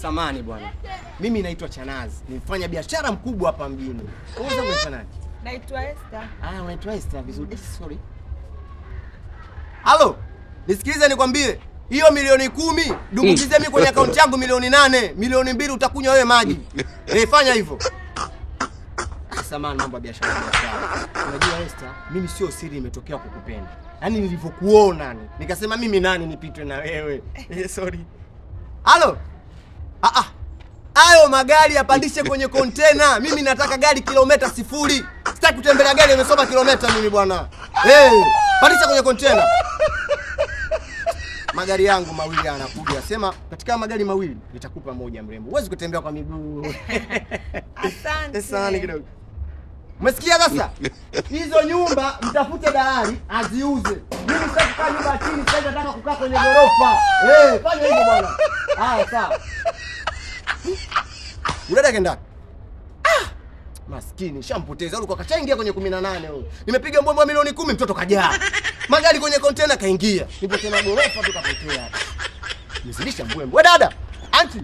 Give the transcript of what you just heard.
Samani bwana. Mimi naitwa Chanazi. Ni mfanya biashara mkubwa hapa mjini. Wewe unaitwa nani? Naitwa Esther. Ah, unaitwa Esther vizuri. Sorry. Halo. Nisikilize nikwambie. Hiyo milioni 10, dumbukize mimi kwenye account yangu milioni 8, milioni 2 utakunywa wewe maji. Fanya hivyo. Samani mambo ya biashara. Unajua Esther, mimi sio siri imetokea kukupenda. Yaani nilivyokuona nikasema mimi nani nipitwe na wewe. Sorry. Halo. Hayo magari yapandishe kwenye container. Mimi nataka gari kilomita 0. Sitaki kutembelea gari imesoma kilomita mimi bwana. Pandisha kwenye container. Magari yangu mawili yanakuja. Sema katika magari mawili nitakupa moja mrembo. Huwezi kutembea kwa miguu. Asante. Sana kidogo. Umesikia sasa? Hizo nyumba mtafute dalali aziuze. Mimi sitaki kukaa nyumba chini, sasa nataka kukaa kwenye ghorofa. Fanya hivyo bwana. Haya sawa. Unataka kenda? Maskini shampoteza. Alikuwa kashaingia kwenye 18 huyo. Nimepiga mbombo milioni 10 mtoto kajaa. Magari kwenye container kaingia. Nipo tena ghorofa tukapotea. Nizidisha mbwembe. Wewe dada, auntie.